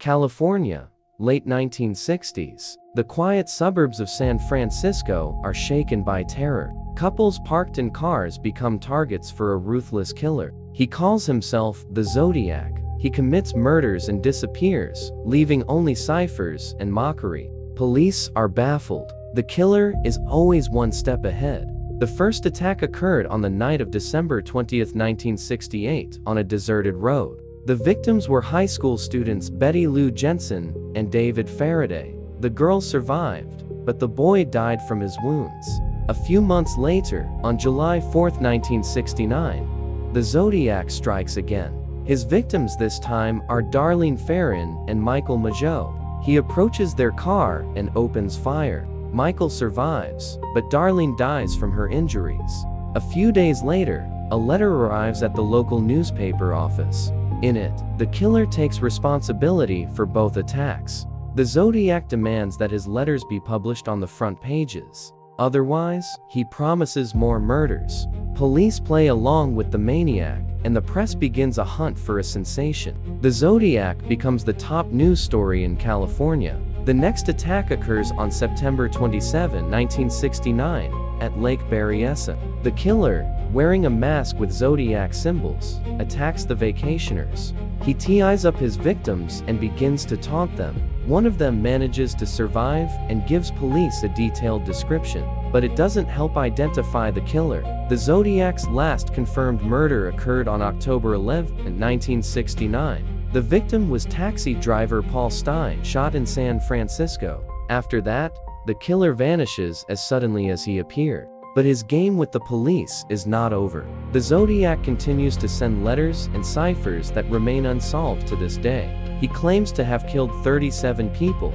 California, late 1960s. The quiet suburbs of San Francisco are shaken by terror. Couples parked in cars become targets for a ruthless killer. He calls himself the Zodiac. He commits murders and disappears, leaving only ciphers and mockery. Police are baffled. The killer is always one step ahead. The first attack occurred on the night of December 20, 1968, on a deserted road. The victims were high school students Betty Lou Jensen and David Faraday. The girl survived, but the boy died from his wounds. A few months later, on July 4, 1969, the Zodiac strikes again. His victims this time are Darlene Ferrin and Michael Mageau. He approaches their car and opens fire. Michael survives, but Darlene dies from her injuries. A few days later, a letter arrives at the local newspaper office. In it, the killer takes responsibility for both attacks. The Zodiac demands that his letters be published on the front pages. Otherwise, he promises more murders. Police play along with the maniac, and the press begins a hunt for a sensation. The Zodiac becomes the top news story in California. The next attack occurs on September 27, 1969, at Lake Berryessa. The killer, wearing a mask with Zodiac symbols, attacks the vacationers. He ties up his victims and begins to taunt them. One of them manages to survive and gives police a detailed description, but it doesn't help identify the killer. The Zodiac's last confirmed murder occurred on October 11, 1969. The victim was taxi driver Paul Stein, shot in San Francisco. After that, the killer vanishes as suddenly as he appeared. But his game with the police is not over. The Zodiac continues to send letters and ciphers that remain unsolved to this day. He claims to have killed 37 people,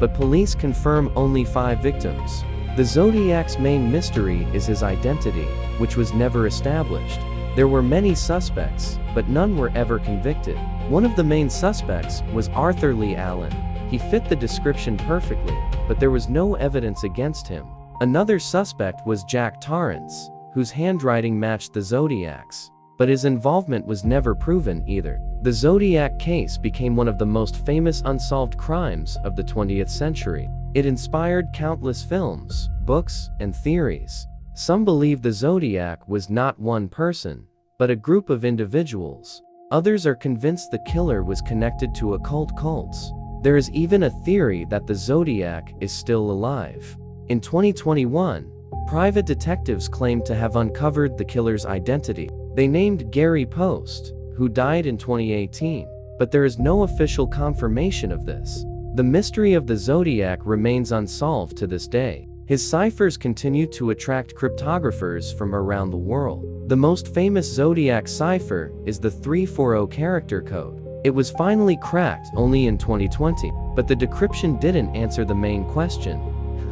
but police confirm only 5 victims. The Zodiac's main mystery is his identity, which was never established. There were many suspects, but none were ever convicted. One of the main suspects was Arthur Lee Allen. He fit the description perfectly, but there was no evidence against him. Another suspect was Jack Torrance, whose handwriting matched the Zodiac's, but his involvement was never proven either. The Zodiac case became one of the most famous unsolved crimes of the 20th century. It inspired countless films, books, and theories. Some believe the Zodiac was not one person, but a group of individuals. Others are convinced the killer was connected to occult cults. There is even a theory that the Zodiac is still alive. In 2021, private detectives claimed to have uncovered the killer's identity. They named Gary Post, who died in 2018, but there is no official confirmation of this. The mystery of the Zodiac remains unsolved to this day. His ciphers continue to attract cryptographers from around the world. The most famous Zodiac cipher is the 340 character code. It was finally cracked only in 2020, but the decryption didn't answer the main question: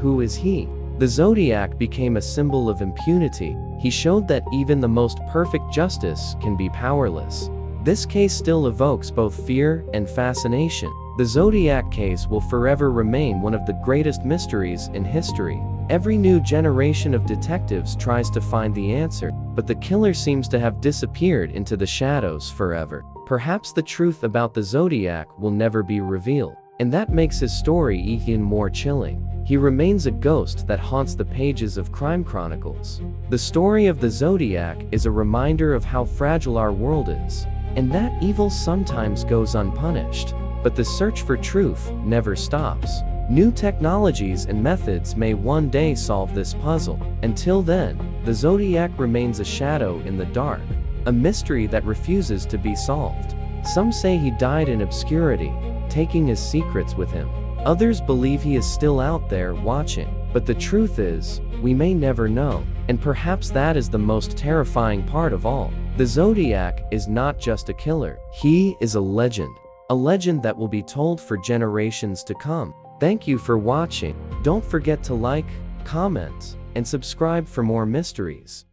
who is he? The Zodiac became a symbol of impunity. He showed that even the most perfect justice can be powerless. This case still evokes both fear and fascination. The Zodiac case will forever remain one of the greatest mysteries in history. Every new generation of detectives tries to find the answer, but the killer seems to have disappeared into the shadows forever. Perhaps the truth about the Zodiac will never be revealed, and that makes his story even more chilling. He remains a ghost that haunts the pages of crime chronicles. The story of the Zodiac is a reminder of how fragile our world is, and that evil sometimes goes unpunished. But the search for truth never stops. New technologies and methods may one day solve this puzzle. Until then, the Zodiac remains a shadow in the dark, a mystery that refuses to be solved. Some say he died in obscurity, taking his secrets with him. Others believe he is still out there watching. But the truth is, we may never know. And perhaps that is the most terrifying part of all. The Zodiac is not just a killer. He is a legend. A legend that will be told for generations to come. Thank you for watching. Don't forget to like, comment, and subscribe for more mysteries.